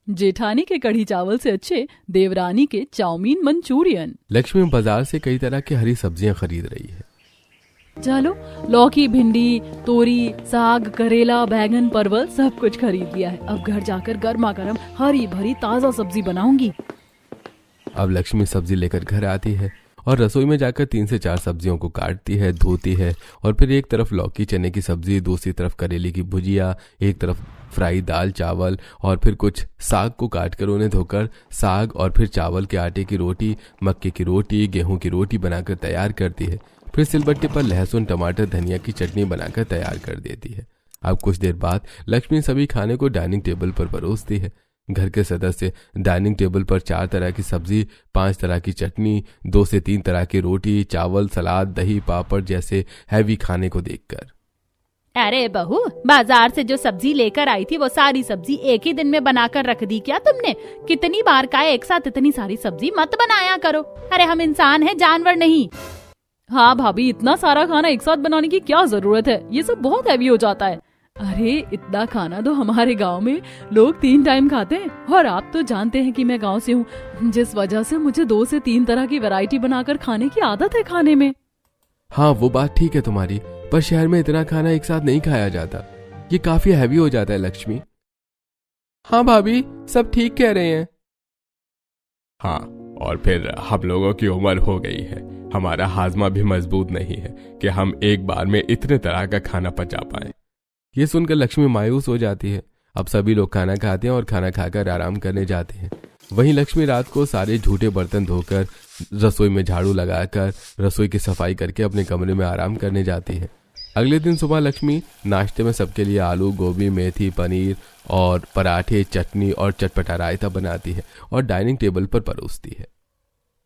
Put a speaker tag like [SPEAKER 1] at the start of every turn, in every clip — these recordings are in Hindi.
[SPEAKER 1] जेठानी के कढ़ी चावल से अच्छे देवरानी के चाउमीन मंचूरियन।
[SPEAKER 2] लक्ष्मी बाजार से कई तरह की हरी सब्जियां खरीद रही है।
[SPEAKER 1] चलो, लौकी, भिंडी, तोरी, साग, करेला, बैंगन, परवल सब कुछ खरीद लिया है। अब घर जाकर गर्मा गर्म हरी भरी ताजा सब्जी बनाऊंगी।
[SPEAKER 2] अब लक्ष्मी सब्जी लेकर घर आती है और रसोई में जाकर 3 से 4 सब्जियों को काटती है, धोती है और फिर एक तरफ लौकी चने की सब्जी, दूसरी तरफ करेले की भुजिया, एक तरफ फ्राई दाल चावल और फिर कुछ साग को काटकर उन्हें धोकर साग और फिर चावल के आटे की रोटी, मक्के की रोटी, गेहूं की रोटी बनाकर तैयार करती है। फिर सिलबट्टे पर लहसुन, टमाटर, धनिया की चटनी बनाकर तैयार कर देती है। अब कुछ देर बाद लक्ष्मी सभी खाने को डाइनिंग टेबल पर परोसती है। घर के सदस्य डाइनिंग टेबल पर 4 तरह की सब्जी, 5 तरह की चटनी, 2 से 3 तरह की रोटी, चावल, सलाद, दही, पापड़ जैसे हैवी खाने को देखकर,
[SPEAKER 3] अरे बहू, बाजार से जो सब्जी लेकर आई थी वो सारी सब्जी एक ही दिन में बनाकर रख दी क्या तुमने? कितनी बार का एक साथ इतनी सारी सब्जी मत बनाया करो। अरे हम इंसान हैं, जानवर नहीं।
[SPEAKER 1] हाँ भाभी, इतना सारा खाना एक साथ बनाने की क्या जरूरत है? ये सब बहुत हैवी हो जाता है। अरे इतना खाना तो हमारे गांव में लोग 3 टाइम खाते हैं और आप तो जानते हैं कि मैं गांव से हूँ, जिस वजह से मुझे 2 से 3 तरह की वैरायटी बनाकर खाने की आदत है खाने में।
[SPEAKER 2] हाँ वो बात ठीक है तुम्हारी, पर शहर में इतना खाना एक साथ नहीं खाया जाता। ये काफी हैवी हो जाता है लक्ष्मी। हाँ भाभी, सब ठीक कह रहे हैं। हाँ, और फिर हम लोगों की उम्र हो गई है, हमारा हाजमा भी मजबूत नहीं है कि हम एक बार में इतने तरह का खाना पचा पाए। ये सुनकर लक्ष्मी मायूस हो जाती है। अब सभी लोग खाना खाते हैं और खाना खाकर आराम करने जाते हैं। वहीं लक्ष्मी रात को सारे झूठे बर्तन धोकर, रसोई में झाड़ू लगाकर, रसोई की सफाई करके अपने कमरे में आराम करने जाती है। अगले दिन सुबह लक्ष्मी नाश्ते में सबके लिए आलू, गोभी, मेथी, पनीर और पराठे, चटनी और चटपटा रायता बनाती है और डाइनिंग टेबल पर परोसती है।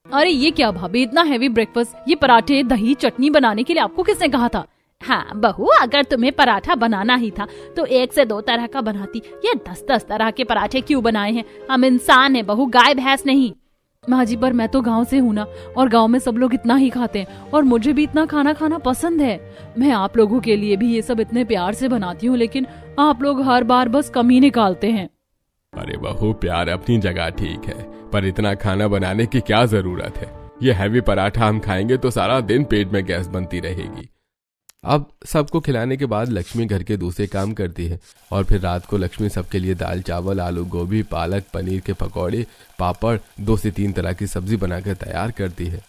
[SPEAKER 1] अरे ये क्या भाभी, इतना हैवी ब्रेकफास्ट? ये पराठे, दही, चटनी बनाने के लिए आपको किसने कहा था?
[SPEAKER 3] हाँ बहू, अगर तुम्हें पराठा बनाना ही था तो 1 से 2 तरह का बनाती। ये 10-10 तरह के पराठे क्यों बनाए हैं? हम इंसान हैं बहू, गाय भैंस नहीं।
[SPEAKER 1] माँ जी, पर मैं तो गांव से हूँ ना, और गांव में सब लोग इतना ही खाते हैं और मुझे भी इतना खाना खाना पसंद है। मैं आप लोगों के लिए भी ये सब इतने प्यार से बनाती हूँ, लेकिन आप लोग हर बार बस कमी निकालते हैं।
[SPEAKER 2] अरे बहू, प्यार अपनी जगह ठीक है, पर इतना खाना बनाने की क्या जरूरत है? ये हैवी पराठा हम खाएंगे तो सारा दिन पेट में गैस बनती रहेगी। अब सबको खिलाने के बाद लक्ष्मी घर के दूसरे काम करती है और फिर रात को लक्ष्मी सबके लिए दाल चावल, आलू गोभी, पालक पनीर के पकौड़े, पापड़, 2 से 3 तरह की सब्जी बनाकर तैयार करती है।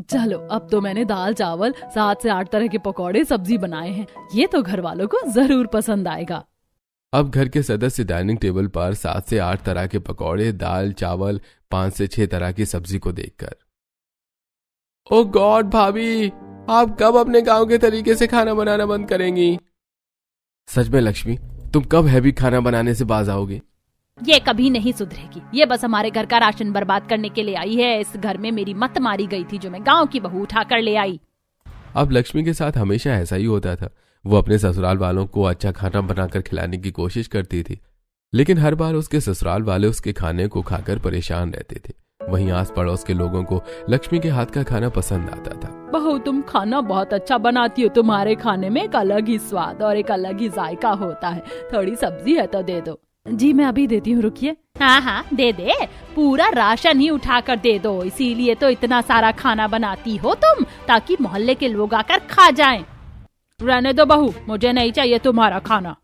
[SPEAKER 1] चलो, अब तो मैंने दाल चावल, 7 से 8 तरह के पकौड़े, सब्जी बनाए हैं। ये तो घर वालों को जरूर पसंद आएगा।
[SPEAKER 2] अब घर के सदस्य डाइनिंग टेबल पर 7 से 8 तरह के पकौड़े, दाल चावल, 5 से 6 तरह की सब्जी को देखकर, ओ गॉड भाभी, आप कब अपने गांव के तरीके से खाना बनाना बंद करेंगी? सच में लक्ष्मी, तुम कब हैवी खाना बनाने से बाज आओगे?
[SPEAKER 3] ये कभी नहीं सुधरेगी। ये बस हमारे घर का राशन बर्बाद करने के लिए आई है। इस घर में मेरी मत मारी गई थी जो मैं गांव की बहू उठा कर ले आई।
[SPEAKER 2] अब लक्ष्मी के साथ हमेशा ऐसा ही होता था। वो अपने ससुराल वालों को अच्छा खाना बनाकर खिलाने की कोशिश करती थी, लेकिन हर बार उसके ससुराल वाले उसके खाने को खाकर परेशान रहते थे। वहीं आस पड़ोस के लोगों को लक्ष्मी के हाथ का खाना पसंद आता था।
[SPEAKER 1] बहू, तुम खाना बहुत अच्छा बनाती हो। तुम्हारे खाने में एक अलग ही स्वाद और एक अलग ही जायका होता है। थोड़ी सब्जी है तो दे दो। जी मैं अभी देती हूँ, रुकिए।
[SPEAKER 3] हाँ, दे दे, पूरा राशन ही उठा कर दे दो। इसीलिए तो इतना सारा खाना बनाती हो तुम, ताकि मोहल्ले के लोग आकर खा जाएं।
[SPEAKER 1] रहने दो बहू, मुझे नहीं चाहिए तुम्हारा खाना।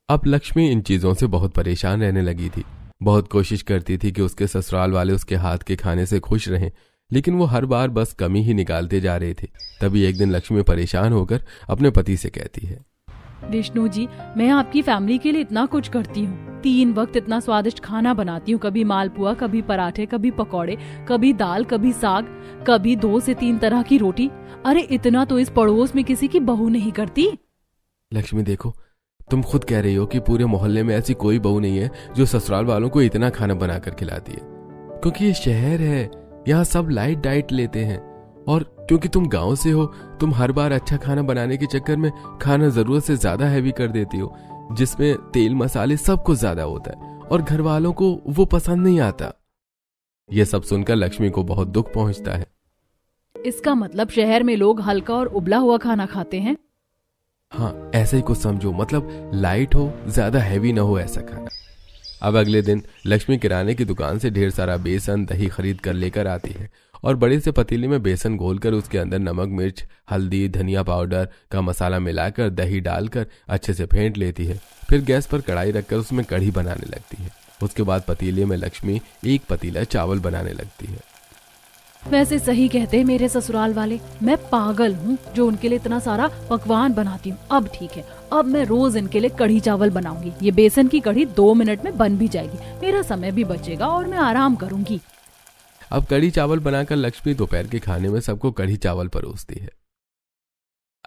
[SPEAKER 2] अब लक्ष्मी इन चीजों से बहुत परेशान रहने लगी थी। बहुत कोशिश करती थी कि उसके ससुराल वाले उसके हाथ के खाने से खुश रहें, लेकिन वो हर बार बस कमी ही निकालते जा रहे थे। तभी एक दिन लक्ष्मी परेशान होकर अपने पति से कहती है,
[SPEAKER 1] विष्णु जी, मैं आपकी फैमिली के लिए इतना कुछ करती हूँ। 3 वक्त इतना स्वादिष्ट खाना बनाती हूँ। कभी मालपुआ, कभी पराठे, कभी पकौड़े, कभी दाल, कभी साग, कभी 2 से 3 तरह की रोटी। अरे इतना तो इस पड़ोस में किसी की बहू नहीं करती।
[SPEAKER 2] लक्ष्मी देखो, तुम खुद कह रही हो कि पूरे मोहल्ले में ऐसी कोई बहू नहीं है जो ससुराल वालों को इतना खाना बनाकर खिलाती है। क्योंकि ये शहर है, यहाँ सब लाइट डाइट लेते हैं, और क्योंकि तुम गांव से हो, तुम हर बार अच्छा खाना बनाने के चक्कर में खाना जरूरत से ज्यादा हैवी कर देती हो, जिसमें तेल मसाले सब कुछ ज्यादा होता है और घर वालों को वो पसंद नहीं आता। ये सब सुनकर लक्ष्मी को बहुत दुख पहुंचता है।
[SPEAKER 1] इसका मतलब शहर में लोग हल्का और उबला हुआ खाना खाते हैं?
[SPEAKER 2] हाँ, ऐसा ही कुछ समझो, मतलब लाइट हो, ज्यादा हैवी ना हो ऐसा खाना। अब अगले दिन लक्ष्मी किराने की दुकान से ढेर सारा बेसन दही खरीद कर लेकर आती है और बड़े से पतीले में बेसन घोलकर उसके अंदर नमक मिर्च हल्दी धनिया पाउडर का मसाला मिलाकर दही डालकर अच्छे से फेंट लेती है। फिर गैस पर कढ़ाई रखकर उसमें कढ़ी बनाने लगती है। उसके बाद पतीले में लक्ष्मी एक पतीला चावल बनाने लगती है।
[SPEAKER 1] वैसे सही कहते हैं मेरे ससुराल वाले, मैं पागल हूँ जो उनके लिए इतना सारा पकवान बनाती हूँ। अब ठीक है, अब मैं रोज इनके लिए कढ़ी चावल बनाऊंगी। ये बेसन की कढ़ी 2 मिनट में बन भी जाएगी, मेरा समय भी बचेगा और मैं आराम करूंगी।
[SPEAKER 2] अब कढ़ी चावल बनाकर लक्ष्मी दोपहर के खाने में सबको कढ़ी चावल परोसती है।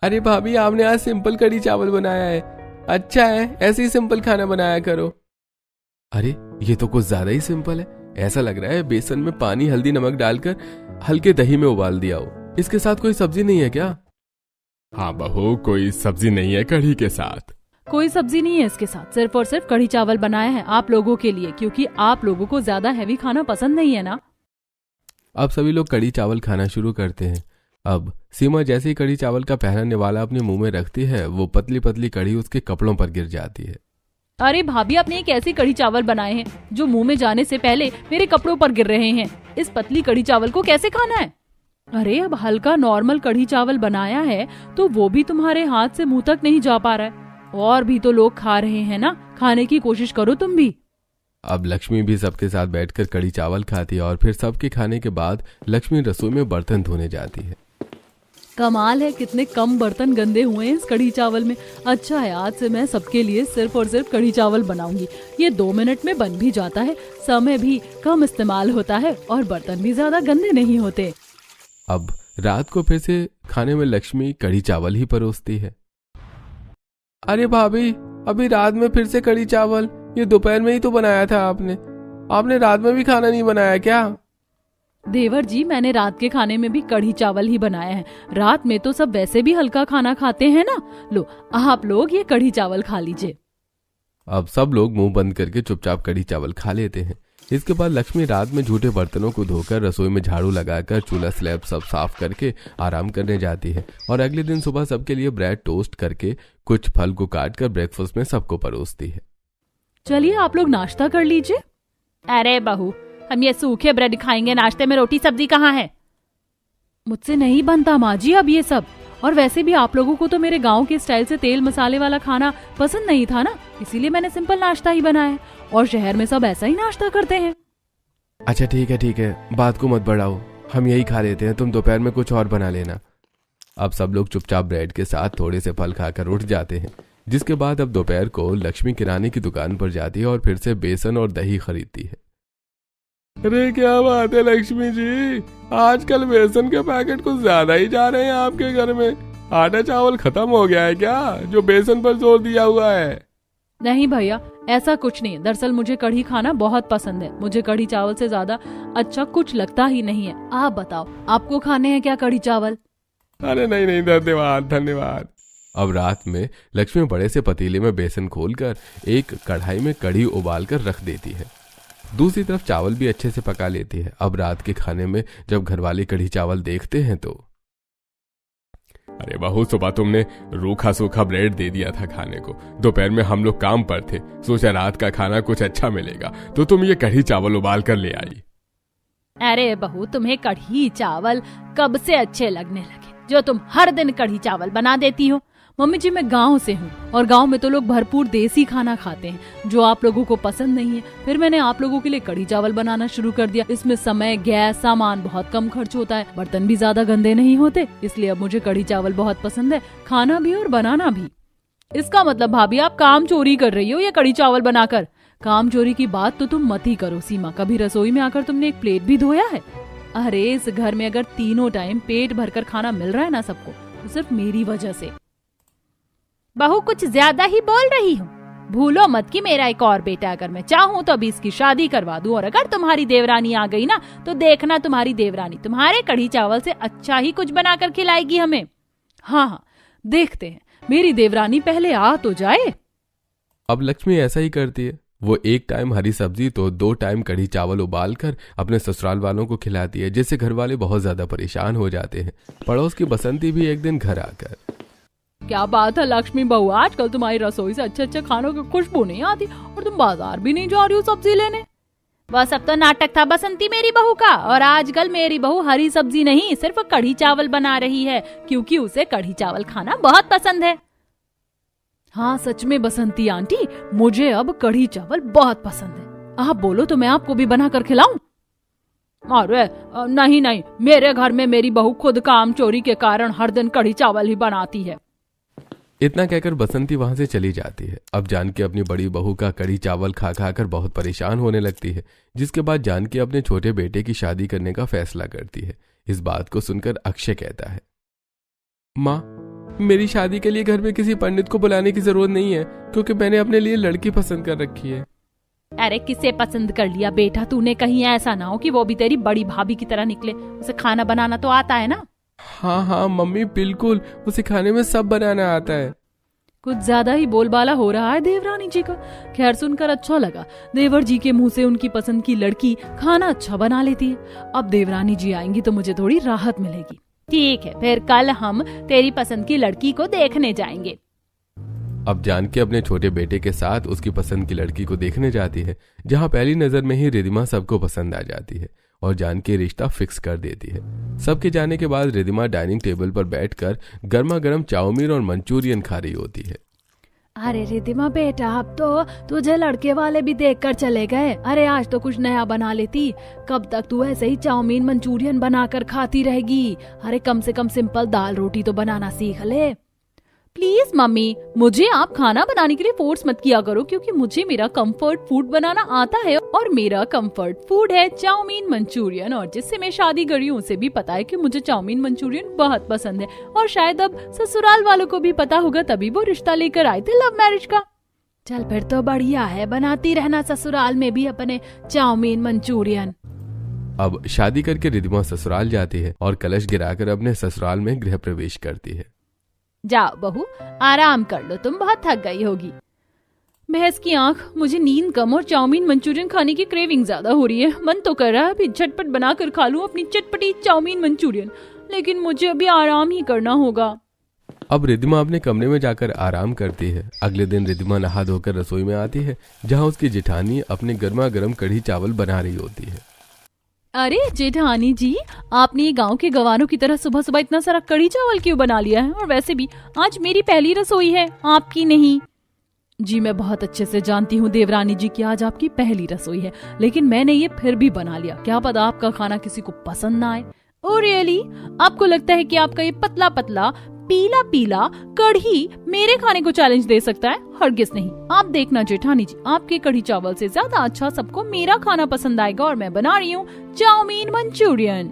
[SPEAKER 2] अरे भाभी, आपने आज सिंपल कढ़ी चावल बनाया है। अच्छा है, ऐसे ही सिंपल खाना बनाया करो। अरे ये तो कुछ ज्यादा ही सिंपल है। ऐसा लग रहा है बेसन में पानी हल्दी नमक डालकर हल्के दही में उबाल दिया हो। इसके साथ कोई सब्जी नहीं है क्या? हाँ बहू, कोई सब्जी नहीं है कढ़ी के साथ।
[SPEAKER 1] कोई सब्जी नहीं है इसके साथ, सिर्फ और सिर्फ कढ़ी चावल बनाया है आप लोगों के लिए, क्योंकि आप लोगों को ज्यादा हैवी खाना पसंद नहीं है ना।
[SPEAKER 2] अब सभी लोग कढ़ी चावल खाना शुरू करते हैं। अब सीमा जैसे ही कढ़ी चावल का पहला निवाला अपने मुंह में रखती है, वो पतली पतली कढ़ी उसके कपड़ों पर गिर जाती है।
[SPEAKER 1] अरे भाभी, आपने एक ऐसी कढ़ी चावल बनाए हैं जो मुंह में जाने से पहले मेरे कपड़ों पर गिर रहे हैं। इस पतली कढ़ी चावल को कैसे खाना है? अरे अब हल्का नॉर्मल कढ़ी चावल बनाया है तो वो भी तुम्हारे हाथ से मुंह तक नहीं जा पा रहा है, और भी तो लोग खा रहे हैं ना, खाने की कोशिश करो तुम भी।
[SPEAKER 2] अब लक्ष्मी भी सबके साथ बैठकर कढ़ी चावल खाती है और फिर सबके खाने के बाद लक्ष्मी रसोई में बर्तन धोने जाती है।
[SPEAKER 1] कमाल है, कितने कम बर्तन गंदे हुए हैं इस कढ़ी चावल में। अच्छा है, आज से मैं सबके लिए सिर्फ और सिर्फ कढ़ी चावल बनाऊंगी। ये 2 मिनट में बन भी जाता है, समय भी कम इस्तेमाल होता है और बर्तन भी ज्यादा गंदे नहीं होते।
[SPEAKER 2] अब रात को फिर से खाने में लक्ष्मी कढ़ी चावल ही परोसती है। अरे भाभी, अभी रात में फिर से कढ़ी चावल? ये दोपहर में ही तो बनाया था आपने रात में भी खाना नहीं बनाया क्या?
[SPEAKER 1] देवर जी, मैंने रात के खाने में भी कढ़ी चावल ही बनाया है। रात में तो सब वैसे भी हल्का खाना खाते हैं ना। लो, आप लोग ये कढ़ी चावल खा लीजिए।
[SPEAKER 2] अब सब लोग मुंह बंद करके चुपचाप कढ़ी चावल खा लेते हैं। इसके बाद लक्ष्मी रात में झूठे बर्तनों को धोकर रसोई में झाड़ू लगाकर चूल्हा स्लैब सब साफ करके आराम करने जाती है और अगले दिन सुबह सबके लिए ब्रेड टोस्ट करके कुछ फल को काट कर ब्रेकफास्ट में सबको परोसती है।
[SPEAKER 1] चलिए आप लोग नाश्ता कर लीजिए।
[SPEAKER 3] अरे बहू, हम ये सूखे ब्रेड खाएंगे, नाश्ते में रोटी सब्जी कहाँ है?
[SPEAKER 1] मुझसे नहीं बनता माँ जी अब ये सब, और वैसे भी आप लोगों को तो मेरे गांव के स्टाइल से तेल मसाले वाला खाना पसंद नहीं था ना, इसीलिए मैंने सिंपल नाश्ता ही बनाया है, और शहर में सब ऐसा ही नाश्ता करते हैं।
[SPEAKER 2] अच्छा ठीक है, बात को मत बढ़ाओ, हम यही खा लेते हैं, तुम दोपहर में कुछ और बना लेना। अब सब लोग चुपचाप ब्रेड के साथ थोड़े से फल खाकर उठ जाते हैं। जिसके बाद अब दोपहर को लक्ष्मी किराने की दुकान पर जाती है और फिर से बेसन और दही खरीदती है। अरे क्या बात है लक्ष्मी जी, आजकल बेसन के पैकेट कुछ ज्यादा ही जा रहे हैं आपके घर में। आटा चावल खत्म हो गया है क्या, जो बेसन पर जोर दिया हुआ है?
[SPEAKER 1] नहीं भैया, ऐसा कुछ नहीं है। दरअसल मुझे कढ़ी खाना बहुत पसंद है, मुझे कढ़ी चावल से ज्यादा अच्छा कुछ लगता ही नहीं है। आप बताओ, आपको खाने हैं क्या कढ़ी चावल?
[SPEAKER 2] अरे नहीं, धन्यवाद। अब रात में लक्ष्मी बड़े से पतीले में बेसन खोलकर एक कढ़ाई में कढ़ी उबाल कर रख देती है। दूसरी तरफ चावल भी अच्छे से पका लेती है। अब रात के खाने में जब घरवाले कढ़ी चावल देखते हैं तो, अरे बहू, सुबह तुमने रूखा सूखा ब्रेड दे दिया था खाने को, दोपहर में हम लोग काम पर थे, सोचा रात का खाना कुछ अच्छा मिलेगा तो तुम ये कढ़ी चावल उबाल कर ले आई।
[SPEAKER 3] अरे बहू, तुम्हें कढ़ी चावल कब से अच्छे लगने लगे, जो तुम हर दिन कढ़ी चावल बना देती हो?
[SPEAKER 1] मम्मी जी, मैं गांव से हूँ और गांव में तो लोग भरपूर देसी खाना खाते हैं जो आप लोगों को पसंद नहीं है। फिर मैंने आप लोगों के लिए कढ़ी चावल बनाना शुरू कर दिया। इसमें समय, गैस, सामान बहुत कम खर्च होता है, बर्तन भी ज्यादा गंदे नहीं होते, इसलिए अब मुझे कढ़ी चावल बहुत पसंद है, खाना भी और बनाना भी। इसका मतलब भाभी आप काम चोरी कर रही हो ये कढ़ी चावल बनाकर? काम चोरी की बात तो तुम मत ही करो सीमा, कभी रसोई में आकर तुमने एक प्लेट भी धोया है? अरे इस घर में अगर तीनों टाइम पेट भरकर खाना मिल रहा है ना सबको, तो सिर्फ मेरी वजह से।
[SPEAKER 3] बहू, कुछ ज्यादा ही बोल रही हूँ। भूलो मत कि मेरा एक और बेटा, अगर मैं चाहूँ तो अभी इसकी शादी करवा दूं, और अगर तुम्हारी देवरानी आ गई ना तो देखना, तुम्हारी देवरानी तुम्हारे कढ़ी चावल से अच्छा ही कुछ बनाकर खिलाएगी हमें।
[SPEAKER 1] हाँ, देखते हैं, मेरी देवरानी पहले आ तो जाए।
[SPEAKER 2] अब लक्ष्मी ऐसा ही करती है, वो एक टाइम हरी सब्जी तो 2 टाइम कढ़ी चावल उबाल कर अपने ससुराल वालों को खिलाती है, जिससे घर वाले बहुत ज्यादा परेशान हो जाते हैं। पड़ोस की बसंती भी एक दिन घर आकर,
[SPEAKER 1] क्या बात है लक्ष्मी बहू, आजकल तुम्हारी रसोई से अच्छे अच्छे खानों की खुशबू नहीं आती और तुम बाजार भी नहीं जा रही हो सब्जी लेने।
[SPEAKER 3] वह सब तो नाटक था बसंती मेरी बहू का, और आजकल मेरी बहू हरी सब्जी नहीं सिर्फ कढ़ी चावल बना रही है, क्योंकि उसे कढ़ी चावल खाना बहुत पसंद है।
[SPEAKER 1] हाँ सच में बसंती आंटी, मुझे अब कढ़ी चावल बहुत पसंद है। आप बोलो तो मैं आपको भी बना कर खिलाऊं? अरे नहीं नहीं, मेरे घर में मेरी बहू खुद काम चोरी के कारण हर दिन कढ़ी चावल ही बनाती है।
[SPEAKER 2] इतना कहकर बसंती वहां से चली जाती है। अब जानकी अपनी बड़ी बहू का कढ़ी चावल खा खा कर बहुत परेशान होने लगती है, जिसके बाद जानकी अपने छोटे बेटे की शादी करने का फैसला करती है। इस बात को सुनकर अक्षय कहता है, माँ मेरी शादी के लिए घर में किसी पंडित को बुलाने की जरूरत नहीं है, क्योंकि मैंने अपने लिए लड़की पसंद कर रखी है।
[SPEAKER 3] अरे किसे पसंद कर लिया बेटा तूने, कहीं ऐसा ना हो कि वो भी तेरी बड़ी भाभी की तरह निकले। उसे खाना बनाना तो आता है ना?
[SPEAKER 2] हाँ हाँ मम्मी बिल्कुल, उसे खाने में सब बनाना आता है।
[SPEAKER 1] कुछ ज्यादा ही बोलबाला हो रहा है देवरानी जी का। खैर सुनकर अच्छा लगा, देवर जी के मुंह से उनकी पसंद की लड़की खाना अच्छा बना लेती है। अब देवरानी जी आएंगी तो मुझे थोड़ी राहत मिलेगी।
[SPEAKER 3] ठीक है, फिर कल हम तेरी पसंद की लड़की को देखने जाएंगे।
[SPEAKER 2] अब जानकी अपने छोटे बेटे के साथ उसकी पसंद की लड़की को देखने जाती है, जहां पहली नजर में ही रिधिमा सबको पसंद आ जाती है और जानकी रिश्ता फिक्स कर देती है। सबके जाने के बाद रिधिमा डाइनिंग टेबल पर बैठकर गर्मा गर्म चाउमीन और मंचूरियन खा रही होती है।
[SPEAKER 1] अरे रिधिमा बेटा, अब तो तुझे लड़के वाले भी देखकर चले गए। अरे आज तो कुछ नया बना लेती। कब तक तू ऐसे ही चाउमीन मंचूरियन बनाकर खाती रहेगी? अरे कम से कम सिंपल दाल रोटी तो बनाना सीख ले।
[SPEAKER 3] प्लीज मम्मी, मुझे आप खाना बनाने के लिए फोर्स मत किया करो, क्योंकि मुझे मेरा कंफर्ट फूड बनाना आता है और मेरा कंफर्ट फूड है चाउमीन मंचूरियन। और जिससे मैं शादी करी हूँ उसे भी पता है कि मुझे चाउमीन मंचूरियन बहुत पसंद है, और शायद अब ससुराल वालों को भी पता होगा, तभी वो रिश्ता लेकर आए थे लव मैरिज का।
[SPEAKER 1] चल फिर तो बढ़िया है, बनाती रहना ससुराल में भी अपने चाउमीन मंचूरियन।
[SPEAKER 2] अब शादी करके रिधिमा ससुराल जाती है और कलश गिराकर अपने ससुराल में गृह प्रवेश करती है।
[SPEAKER 3] जाओ बहू, आराम कर लो, तुम बहुत थक गई होगी।
[SPEAKER 1] भैंस की आंख, मुझे नींद कम और चाउमीन मंचूरियन खाने की क्रेविंग ज्यादा हो रही है। मन तो कर रहा है अभी झटपट बनाकर खा लूं अपनी चटपटी चाउमीन मंचूरियन, लेकिन मुझे अभी आराम ही करना होगा।
[SPEAKER 2] अब रिधिमा अपने कमरे में जाकर आराम करती है। अगले दिन रिधिमा नहा धोकर रसोई में आती है, जहाँ उसकी जेठानी अपने गर्मा गर्म कढ़ी चावल बना रही होती है।
[SPEAKER 1] अरे जेठानी जी, आपने ये गांव के गवारों की तरह सुबह सुबह इतना सारा कढ़ी चावल क्यों बना लिया है? और वैसे भी आज मेरी पहली रसोई है, आपकी नहीं। जी मैं बहुत अच्छे से जानती हूँ देवरानी जी कि आज आपकी पहली रसोई है, लेकिन मैंने ये फिर भी बना लिया। क्या पता आपका खाना किसी को पसंद ना आए। Oh really? आपको लगता है कि आपका ये पतला पतला पीला पीला कढ़ी मेरे खाने को चैलेंज दे सकता है? हरगिज नहीं। आप देखना जेठानी जी, आपके कढ़ी चावल से ज्यादा अच्छा सबको मेरा खाना पसंद आएगा, और मैं बना रही हूँ चाउमीन मंचूरियन।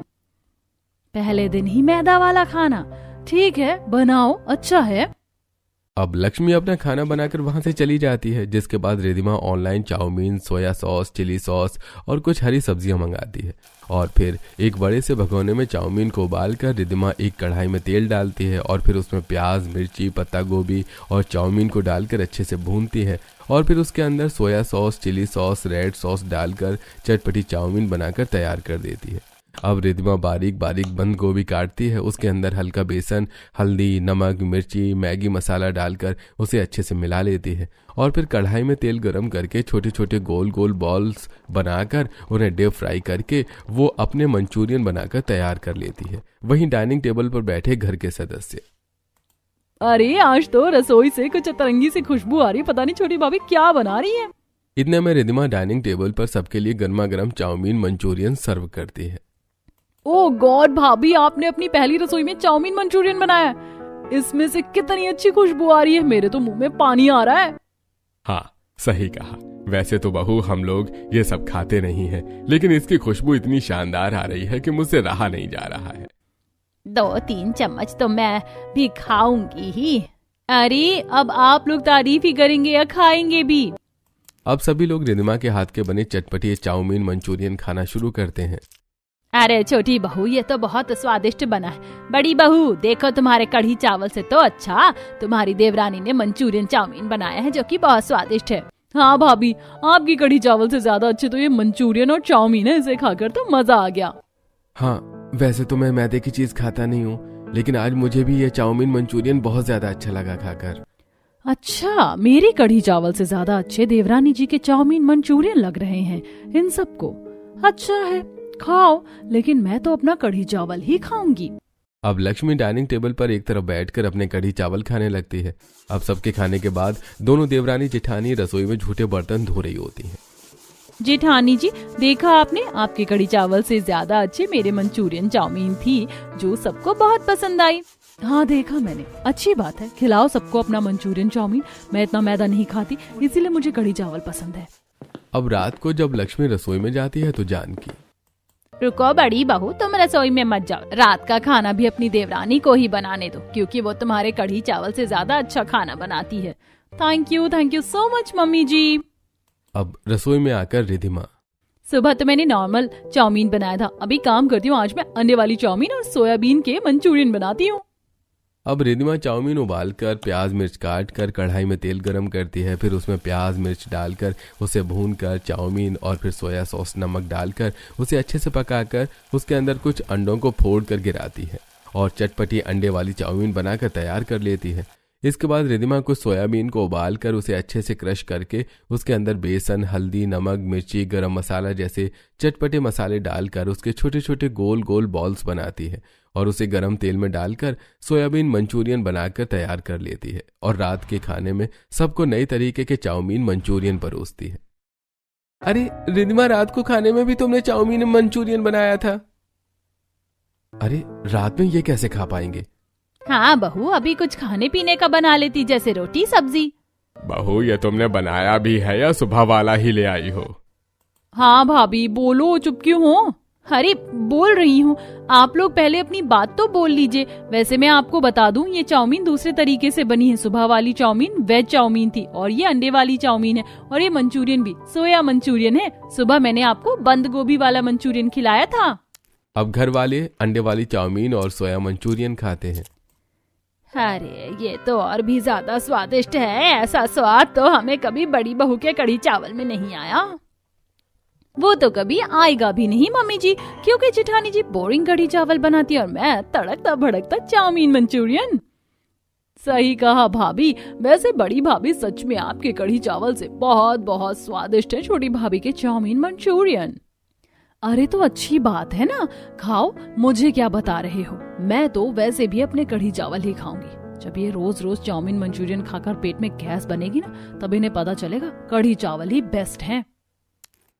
[SPEAKER 1] पहले दिन ही मैदा वाला खाना, ठीक है बनाओ, अच्छा है।
[SPEAKER 2] अब लक्ष्मी अपना खाना बनाकर वहां से चली जाती है, जिसके बाद Ridhima online chowmein, soya sauce, chilli sauce और कुछ हरी सब्जियां मंगाती है। और फिर एक बड़े से भगोने में चाउमीन को उबालकर रिधिमा एक कढ़ाई में तेल डालती है और फिर उसमें प्याज, मिर्ची, पत्ता गोभी और चाउमीन को डालकर अच्छे से भूनती है। और फिर उसके अंदर soya sauce, chilli sauce, red sauce डालकर चटपटी चाउमीन बनाकर तैयार कर देती है। अब रिधिमा बारीक बारीक बंद गोभी काटती है, उसके अंदर हल्का बेसन, हल्दी, नमक, मिर्ची, मैगी मसाला डालकर उसे अच्छे से मिला लेती है। और फिर कढ़ाई में तेल गरम करके छोटे छोटे गोल गोल बॉल्स बनाकर उन्हें डीप फ्राई करके वो अपने मंचूरियन बनाकर तैयार कर लेती है। वहीं डाइनिंग टेबल पर बैठे घर के सदस्य,
[SPEAKER 1] अरे आज तो रसोई से कुछ अतरंगी सी खुशबू आ रही, पता नहीं छोटी भाभी क्या बना रही है।
[SPEAKER 2] इतने में रिधिमा डाइनिंग टेबल पर सबके लिए गर्मा गर्म चाउमीन मंचूरियन सर्व करती है।
[SPEAKER 1] ओह गॉड भाभी, आपने अपनी पहली रसोई में चाउमीन मंचूरियन बनाया है। इसमें से कितनी अच्छी खुशबू आ रही है, मेरे तो मुंह में पानी आ रहा है।
[SPEAKER 2] हाँ सही कहा। वैसे तो बहू हम लोग ये सब खाते नहीं हैं, लेकिन इसकी खुशबू इतनी शानदार आ रही है कि मुझसे रहा नहीं जा रहा है।
[SPEAKER 3] 2-3 चम्मच तो मैं भी खाऊंगी ही। अरे अब आप लोग तारीफ ही करेंगे या खाएंगे भी?
[SPEAKER 2] अब सभी लोग रिधिमा के हाथ के बने चटपटी चाउमीन मंचूरियन खाना शुरू करते हैं।
[SPEAKER 3] अरे छोटी बहू, ये तो बहुत स्वादिष्ट बना है। बड़ी बहू देखो, तुम्हारे कढ़ी चावल से तो अच्छा तुम्हारी देवरानी ने मंचूरियन चाउमीन बनाया है, जो कि बहुत स्वादिष्ट है।
[SPEAKER 1] हाँ भाभी, आपकी कढ़ी चावल से ज्यादा अच्छे तो ये मंचूरियन और चाउमीन है, इसे खाकर तो मजा आ गया।
[SPEAKER 2] हाँ वैसे तो मैं मैदे की चीज खाता नहीं हूँ, लेकिन आज मुझे भी ये चाउमीन मंचूरियन बहुत ज्यादा अच्छा लगा खाकर।
[SPEAKER 1] अच्छा, मेरी कढ़ी चावल से ज्यादा अच्छे देवरानी जी के चाउमीन मंचूरियन लग रहे हैं इन सबको। अच्छा है, खाओ, लेकिन मैं तो अपना कढ़ी चावल ही खाऊंगी।
[SPEAKER 2] अब लक्ष्मी डाइनिंग टेबल पर एक तरफ बैठकर अपने कढ़ी चावल खाने लगती है। अब सबके खाने के बाद दोनों देवरानी जेठानी रसोई में झूठे बर्तन धो रही होती हैं।
[SPEAKER 1] जेठानी जी, देखा आपने, आपके कढ़ी चावल से ज्यादा अच्छे मेरे मंचूरियन चाउमीन थी, जो सबको बहुत पसंद आई। हाँ देखा मैंने, अच्छी बात है, खिलाओ सबको अपना मंचूरियन चाउमीन। मैं इतना मैदा नहीं खाती, इसीलिए मुझे कढ़ी चावल पसंद है।
[SPEAKER 2] अब रात को जब लक्ष्मी रसोई में जाती है तो जानकी,
[SPEAKER 3] रुको बड़ी बहू, तुम रसोई में मत जाओ, रात का खाना भी अपनी देवरानी को ही बनाने दो, क्योंकि वो तुम्हारे कढ़ी चावल से ज्यादा अच्छा खाना बनाती है।
[SPEAKER 1] Thank you so much mummy ji.
[SPEAKER 2] अब रसोई में आकर रिधिमा,
[SPEAKER 1] सुबह तो मैंने नॉर्मल चाउमीन बनाया था, अभी काम करती हूँ, आज मैं अंडे वाली चाउमीन और सोयाबीन के मंचूरियन बनाती हूँ।
[SPEAKER 2] अब रिधिमा चाउमीन उबालकर प्याज मिर्च काट कर कढ़ाई में तेल गरम करती है, फिर उसमें प्याज मिर्च डालकर उसे भूनकर चाउमीन और फिर सोया सॉस नमक डालकर उसे अच्छे से पकाकर उसके अंदर कुछ अंडों को फोड़ कर गिराती है और चटपटी अंडे वाली चाउमीन बनाकर तैयार कर लेती है। इसके बाद रिधिमा कुछ सोयाबीन को उबालकर उसे अच्छे से क्रश करके उसके अंदर बेसन, हल्दी, नमक, मिर्ची, गरम मसाला जैसे चटपटे मसाले डालकर उसके छोटे छोटे गोल गोल बॉल्स बनाती है और उसे गरम तेल में डालकर सोयाबीन मंचूरियन बनाकर तैयार कर लेती है और रात के खाने में सबको नई तरीके के चाउमीन मंचूरियन परोसती है। अरे रिधिमा, रात को खाने में भी तुमने चाउमीन मंचूरियन बनाया था? अरे रात में ये कैसे खा पाएंगे?
[SPEAKER 3] हाँ बहू, अभी कुछ खाने पीने का बना लेती, जैसे रोटी सब्जी।
[SPEAKER 2] बहू, ये तुमने बनाया भी है या सुबह वाला ही ले आई हो?
[SPEAKER 1] हाँ भाभी, बोलो, चुप क्यों हो?
[SPEAKER 3] अरे बोल रही हूँ, आप लोग पहले अपनी बात तो बोल लीजिए। वैसे मैं आपको बता दूं, ये चाउमीन दूसरे तरीके से बनी है। सुबह वाली चाउमीन वेज चाउमीन थी और ये अंडे वाली चाउमीन है, और ये मंचूरियन भी सोया मंचूरियन है। सुबह मैंने आपको बंद गोभी वाला मंचूरियन खिलाया था।
[SPEAKER 2] अब घर वाले अंडे वाली चाउमीन और सोया मंचूरियन खाते हैं।
[SPEAKER 3] अरे ये तो और भी ज्यादा स्वादिष्ट है, ऐसा स्वाद तो हमें कभी बड़ी बहू के कढ़ी चावल में नहीं आया।
[SPEAKER 1] वो तो कभी आएगा भी नहीं मम्मी जी, क्योंकि जेठानी जी बोरिंग कढ़ी चावल बनाती है और मैं तड़कता भड़कता चाउमीन मंचूरियन। सही कहा भाभी, वैसे बड़ी भाभी सच में आपके कढ़ी चावल से बहुत बहुत स्वादिष्ट है छोटी भाभी के चाउमीन मंचूरियन। अरे तो अच्छी बात है ना, खाओ, मुझे क्या बता रहे हो। मैं तो वैसे भी अपने कढ़ी चावल ही खाऊंगी। जब ये रोज रोज चाउमीन मंचूरियन खाकर पेट में गैस बनेगी ना, तब इन्हें पता चलेगा कढ़ी चावल ही बेस्ट है।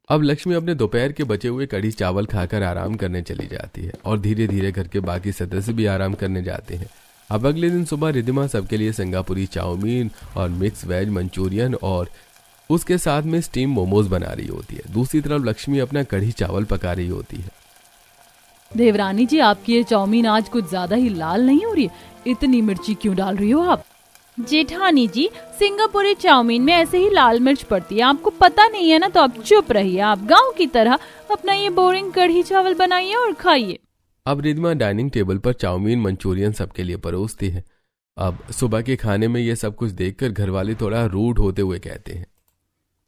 [SPEAKER 2] अब लक्ष्मी अपने दोपहर के बचे हुए कढ़ी चावल खाकर आराम करने चली जाती है और धीरे धीरे घर के बाकी सदस्य भी आराम करने जाते हैं। अब अगले दिन सुबह रिधिमा सबके लिए सिंगापुरी चाउमीन और मिक्स वेज मंचूरियन और उसके साथ में स्टीम मोमोज बना रही होती है। दूसरी तरफ लक्ष्मी अपना कढ़ी चावल पका रही होती है।
[SPEAKER 1] देवरानी जी, आपकी ये चाउमीन आज कुछ ज्यादा ही लाल नहीं हो रही? इतनी मिर्ची क्यों डाल रही हो आप?
[SPEAKER 3] जेठानी जी, सिंगापुरी चाउमीन में ऐसे ही लाल मिर्च पड़ती है, आपको पता नहीं है ना, तो आप चुप रहिए। आप गांव की तरह अपना ये बोरिंग कढ़ी चावल बनाइए और खाइए।
[SPEAKER 2] अब रिधिमा डाइनिंग टेबल पर चाउमीन मंचूरियन सबके लिए परोसती है। अब सुबह के खाने में ये सब कुछ देखकर घर वाले थोड़ा रूड होते हुए कहते हैं,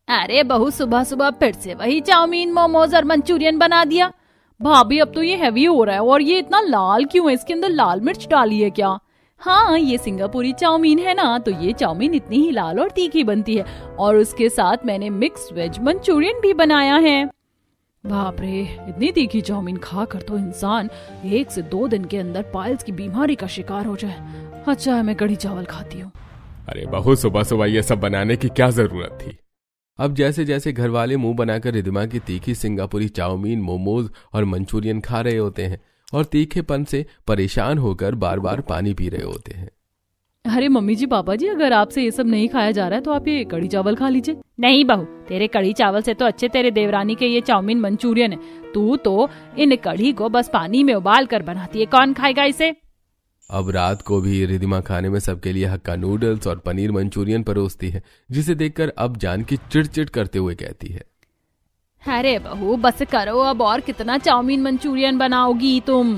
[SPEAKER 3] अरे बहू, सुबह सुबह फिर से वही चाउमीन मोमोज और मंचूरियन बना दिया।
[SPEAKER 1] भाभी, अब तो ये हैवी हो रहा है, और ये इतना लाल क्यों है? इसके अंदर लाल मिर्च डाली है क्या? हाँ, ये सिंगापुरी चाउमीन है ना, तो ये चाउमीन इतनी ही लाल और तीखी बनती है, और उसके साथ मैंने मिक्स वेज मंचूरियन भी बनाया है। बाप रे, इतनी तीखी चाउमीन खाकर तो इंसान 1 से 2 दिन के अंदर पाइल्स की बीमारी का शिकार हो जाए। अच्छा है मैं कढ़ी चावल खाती हूँ।
[SPEAKER 2] अरे बहू, सुबह सुबह ये सब बनाने की क्या जरूरत थी? अब जैसे जैसे घर वाले मुंह बनाकर रिधिमा की तीखी सिंगापुरी चाउमीन, मोमोज और मंचूरियन खा रहे होते हैं और तीखेपन से परेशान होकर बार बार पानी पी रहे होते हैं।
[SPEAKER 1] अरे मम्मी जी, पापा जी, अगर आपसे ये सब नहीं खाया जा रहा है तो आप ये कढ़ी चावल खा लीजिए।
[SPEAKER 3] नहीं बहू, तेरे कढ़ी चावल से तो अच्छे तेरे देवरानी के ये चाउमीन मंचूरियन है। तू तो इन कढ़ी को बस पानी में उबाल कर बनाती है, कौन खाएगा इसे?
[SPEAKER 2] अब रात को भी रिधिमा खाने में सबके लिए हक्का नूडल्स और पनीर मंचूरियन परोसती है, जिसे देखकर अब जानकी चिड़चिड़ करते हुए कहती है,
[SPEAKER 3] अरे बहू बस करो, अब और कितना चाउमीन मंचूरियन बनाओगी तुम?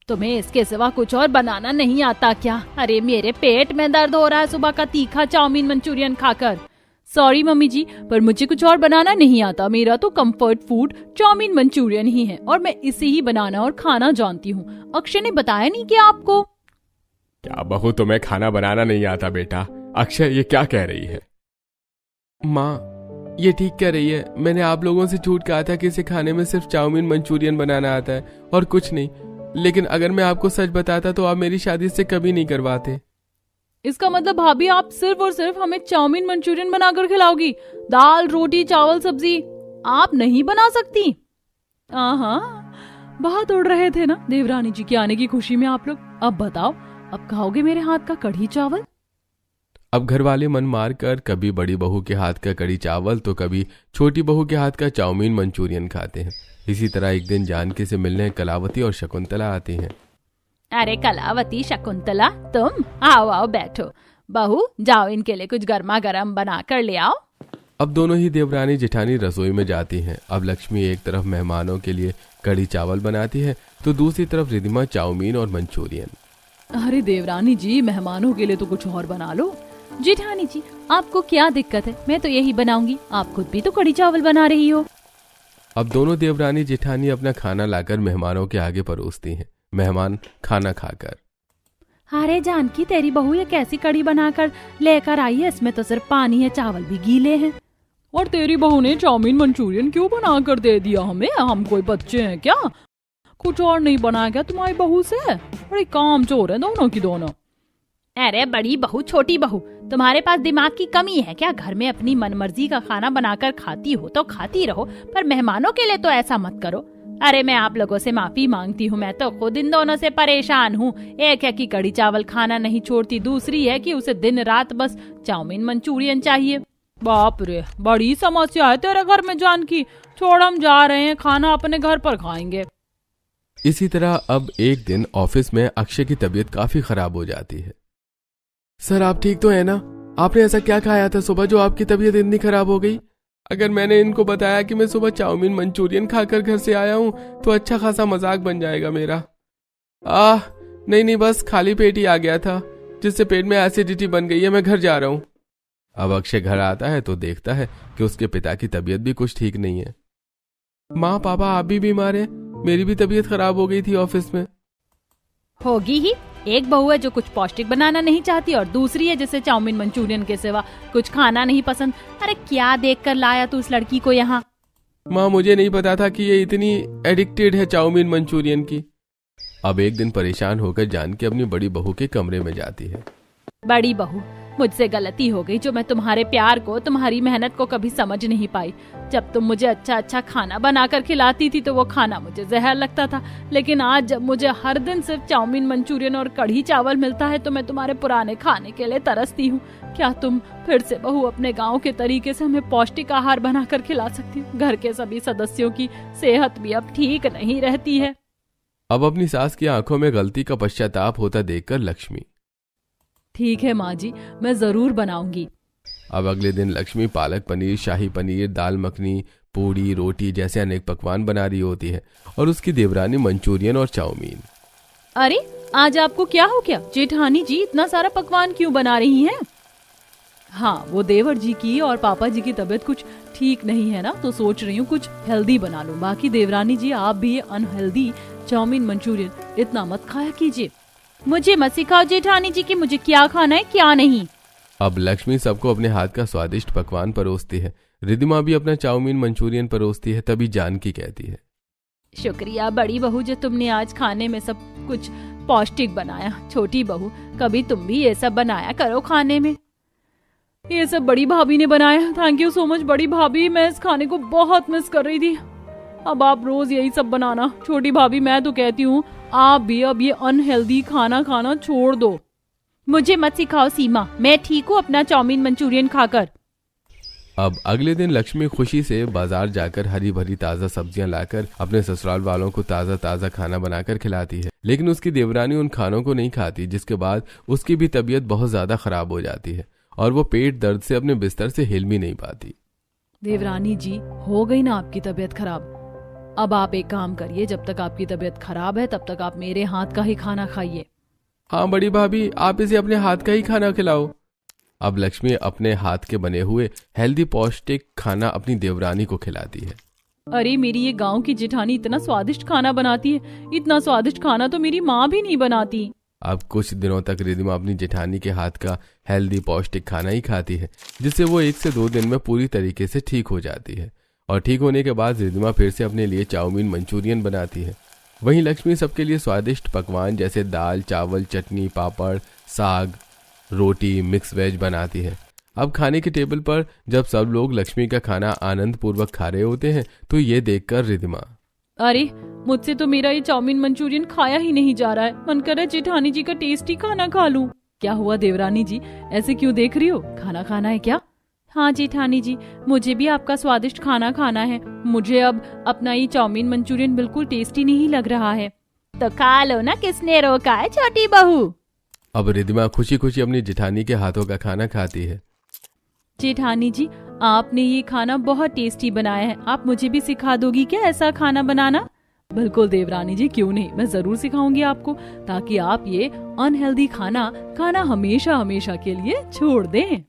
[SPEAKER 3] तुम्हें इसके सिवा कुछ और बनाना नहीं आता क्या? अरे मेरे पेट में दर्द हो रहा है सुबह का तीखा चाउमीन मंचूरियन खाकर।
[SPEAKER 1] सॉरी मम्मी जी, पर मुझे कुछ और बनाना नहीं आता। मेरा तो कंफर्ट फूड चाउमीन मंचूरियन ही है और मैं इसे ही बनाना और खाना जानती हूँ। अक्षय ने बताया नहीं क्या आपको?
[SPEAKER 2] क्या बहू, तुम्हें खाना बनाना नहीं आता बेटा? अक्षय ये क्या कह रही है? माँ ये ठीक कह रही है। मैंने आप लोगों से झूठ कहा था कि इसे खाने में सिर्फ चाउमीन मंचूरियन बनाना आता है और कुछ नहीं, लेकिन अगर मैं आपको सच बताता तो आप मेरी शादी से कभी नहीं करवाते।
[SPEAKER 1] इसका मतलब भाभी आप सिर्फ और सिर्फ हमें चाउमीन मंचूरियन बनाकर खिलाओगी? दाल रोटी चावल सब्जी आप नहीं बना सकती? हाँ, बहुत उड़ रहे थे ना देवरानी जी के आने की खुशी में आप लोग। अब बताओ, अब खाओगे मेरे हाथ का कढ़ी चावल?
[SPEAKER 2] अब घर वाले मन मार कर कभी बड़ी बहू के हाथ का कढ़ी चावल तो कभी छोटी बहू के हाथ का चाउमीन मंचूरियन खाते हैं। इसी तरह एक दिन जानकी से मिलने कलावती और शकुंतला आती हैं।
[SPEAKER 3] अरे कलावती, शकुंतला, तुम आओ आओ बैठो। बहू जाओ इनके लिए कुछ गर्मा गर्म बना कर ले आओ।
[SPEAKER 2] अब दोनों ही देवरानी जेठानी रसोई में जाती हैं। अब लक्ष्मी एक तरफ मेहमानों के लिए कढ़ी चावल बनाती है तो दूसरी तरफ रिधिमा चाउमीन और मंचूरियन।
[SPEAKER 1] अरे देवरानी जी, मेहमानों के लिए तो कुछ और बना लो।
[SPEAKER 3] जेठानी जी आपको क्या दिक्कत है, मैं तो यही बनाऊंगी। आप खुद भी तो कढ़ी चावल बना रही हो।
[SPEAKER 2] अब दोनों देवरानी जेठानी अपना खाना लाकर मेहमानों के आगे परोसती हैं। मेहमान खाना खाकर,
[SPEAKER 3] अरे जानकी, तेरी बहू ये कैसी कढ़ी बनाकर लेकर आई है? इसमें तो सिर्फ पानी है, चावल भी गीले हैं।
[SPEAKER 1] और तेरी बहू ने चाउमीन मंचूरियन क्यों बना कर दे दिया हमें? हम कोई बच्चे हैं क्या? कुछ और नहीं बनाया क्या तुम्हारी बहू से? बड़ी काम चोर है दोनों की दोनों।
[SPEAKER 3] अरे बड़ी बहू छोटी बहू, तुम्हारे पास दिमाग की कमी है क्या? घर में अपनी मनमर्जी का खाना बनाकर खाती हो तो खाती रहो, पर मेहमानों के लिए तो ऐसा मत करो। अरे मैं आप लोगों से माफी मांगती हूँ, मैं तो खुद इन दोनों से परेशान हूँ। एक है कि कढ़ी चावल खाना नहीं छोड़ती, दूसरी है कि उसे दिन रात बस चाउमीन मंचूरियन चाहिए।
[SPEAKER 1] बाप रे, बड़ी समस्या है तेरे घर में जानकी। छोड़, हम जा रहे हैं, खाना अपने घर पर खाएंगे।
[SPEAKER 2] इसी तरह अब एक दिन ऑफिस में अक्षय की तबीयत काफी खराब हो जाती है। सर आप ठीक तो है ना? आपने ऐसा क्या खाया था सुबह जो आपकी तबीयत इतनी खराब हो गई? अगर मैंने इनको बताया कि मैं सुबह चाउमीन मंचूरियन खाकर घर से आया हूं तो अच्छा खासा मजाक बन जाएगा मेरा। नहीं, बस खाली पेट ही आ गया था, जिससे पेट में एसिडिटी बन गई है। मैं घर जा रहा हूं। अब अक्षय घर आता है तो देखता है कि उसके पिता की तबीयत भी कुछ ठीक नहीं है। माँ पापा आप भी बीमार हैं? मेरी भी तबीयत खराब हो गई थी ऑफिस में।
[SPEAKER 3] होगी ही। एक बहू है जो कुछ पौष्टिक बनाना नहीं चाहती और दूसरी है जिसे चाउमीन मंचूरियन के सिवा कुछ खाना नहीं पसंद। अरे क्या देखकर लाया तू इस लड़की को यहाँ?
[SPEAKER 2] माँ मुझे नहीं पता था कि ये इतनी एडिक्टेड है चाउमीन मंचूरियन की। अब एक दिन परेशान होकर जानकी अपनी बड़ी बहू के कमरे में जाती है।
[SPEAKER 3] बड़ी बहू, मुझसे गलती हो गई जो मैं तुम्हारे प्यार को, तुम्हारी मेहनत को कभी समझ नहीं पाई। जब तुम मुझे अच्छा अच्छा खाना बनाकर खिलाती थी तो वो खाना मुझे जहर लगता था, लेकिन आज जब मुझे हर दिन सिर्फ चाउमीन मंचूरियन और कढ़ी चावल मिलता है तो मैं तुम्हारे पुराने खाने के लिए तरसती हूँ। क्या तुम फिर से बहू अपने गाँव के तरीके से हमें पौष्टिक आहार बनाकर खिला सकती हो? घर के सभी सदस्यों की सेहत भी अब ठीक नहीं रहती है।
[SPEAKER 2] अब अपनी सास की आंखों में गलती का पश्चाताप होता देखकर लक्ष्मी,
[SPEAKER 1] ठीक है माँ जी, मैं जरूर बनाऊंगी।
[SPEAKER 2] अब अगले दिन लक्ष्मी पालक पनीर, शाही पनीर, दाल मखनी, पूड़ी, रोटी जैसे अनेक पकवान बना रही होती है और उसकी देवरानी मंचूरियन और चाउमीन।
[SPEAKER 1] अरे आज आपको क्या हो गया जेठानी जी, इतना सारा पकवान क्यों बना रही हैं? हाँ, वो देवर जी की और पापा जी की तबीयत कुछ ठीक नहीं है ना, तो सोच रही हूँ कुछ हेल्दी बना लूं। बाकी देवरानी जी आप भी ये अनहेल्दी चाउमीन मंचूरियन इतना मत खाया कीजिए।
[SPEAKER 3] मुझे मत सिखाओ जेठानी जी कि मुझे क्या खाना है क्या नहीं।
[SPEAKER 2] अब लक्ष्मी सबको अपने हाथ का स्वादिष्ट पकवान परोसती है। रिधिमा भी अपना चाउमीन मंचूरियन परोसती है। तभी जानकी कहती है,
[SPEAKER 3] शुक्रिया बड़ी बहू जो तुमने आज खाने में सब कुछ पौष्टिक बनाया। छोटी बहू, कभी तुम भी ये सब बनाया करो खाने में।
[SPEAKER 1] ये सब बड़ी भाभी ने बनाया। थैंक यू सो मच बड़ी भाभी, मैं इस खाने को बहुत मिस कर रही थी। अब आप रोज यही सब बनाना। छोटी भाभी मैं तो कहती हूँ आप भी अब ये अनहेल्दी खाना खाना छोड़ दो।
[SPEAKER 3] मुझे मत सिखाओ सीमा, मैं ठीक हूँ अपना चाउमीन मंचूरियन खाकर।
[SPEAKER 2] अब अगले दिन लक्ष्मी खुशी से बाजार जाकर हरी भरी ताजा सब्जियां लाकर अपने ससुराल वालों को ताजा ताजा खाना बनाकर खिलाती है। लेकिन उसकी देवरानी उन खानों को नहीं खाती, जिसके बाद उसकी भी तबीयत बहुत ज्यादा खराब हो जाती है और वो पेट दर्द से अपने बिस्तर से हिल भी नहीं पाती।
[SPEAKER 1] देवरानी जी, हो गई ना आपकी तबीयत खराब। अब आप एक काम करिए, जब तक आपकी तबीयत खराब है तब तक आप मेरे हाथ का ही खाना खाइए।
[SPEAKER 2] हाँ बड़ी भाभी, आप इसे अपने हाथ का ही खाना खिलाओ। अब लक्ष्मी अपने हाथ के बने हुए हेल्दी पौष्टिक खाना अपनी देवरानी को खिलाती है।
[SPEAKER 1] अरे मेरी ये गांव की जेठानी इतना स्वादिष्ट खाना बनाती है, इतना स्वादिष्ट खाना तो मेरी माँ भी नहीं बनाती।
[SPEAKER 2] अब कुछ दिनों तक रिद्धिमा अपनी जेठानी के हाथ का हेल्दी पौष्टिक खाना ही खाती है, जिससे वो 1 से 2 दिन में पूरी तरीके से ठीक हो जाती है। और ठीक होने के बाद रिद्धिमा फिर से अपने लिए चाउमीन मंचूरियन बनाती है। वहीं लक्ष्मी सबके लिए स्वादिष्ट पकवान जैसे दाल चावल चटनी पापड़ साग रोटी मिक्स वेज बनाती है। अब खाने के टेबल पर जब सब लोग लक्ष्मी का खाना आनंद पूर्वक खा रहे होते हैं तो ये देखकर रिद्धिमा,
[SPEAKER 1] अरे मुझसे तो मेरा ये चाउमीन मंचूरियन खाया ही नहीं जा रहा है, मन कर रहा है जेठानी जी का टेस्टी खाना खा लूं। क्या हुआ देवरानी जी, ऐसे क्यों देख रही हो, खाना खाना है क्या? हाँ जेठानी जी, मुझे भी आपका स्वादिष्ट खाना खाना है। मुझे अब अपना ये चाउमीन मंचूरियन बिल्कुल टेस्टी नहीं लग रहा है।
[SPEAKER 3] तो खा लो ना, किसने रोका है छोटी बहू।
[SPEAKER 2] अब रिद्धिमा खुशी खुशी अपनी जेठानी के हाथों का खाना खाती है।
[SPEAKER 1] जेठानी जी, आपने ये खाना बहुत टेस्टी बनाया है, आप मुझे भी सिखा दोगी क्या ऐसा खाना बनाना? बिल्कुल देवरानी जी, क्यों नहीं, मैं जरूर सिखाऊंगी आपको, ताकि आप ये अनहेल्दी खाना हमेशा हमेशा के लिए छोड़ दें।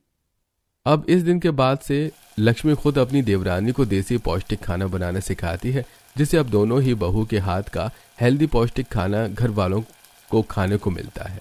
[SPEAKER 2] अब इस दिन के बाद से लक्ष्मी खुद अपनी देवरानी को देसी पौष्टिक खाना बनाना सिखाती है, जिससे अब दोनों ही बहू के हाथ का हेल्दी पौष्टिक खाना घर वालों को खाने को मिलता है।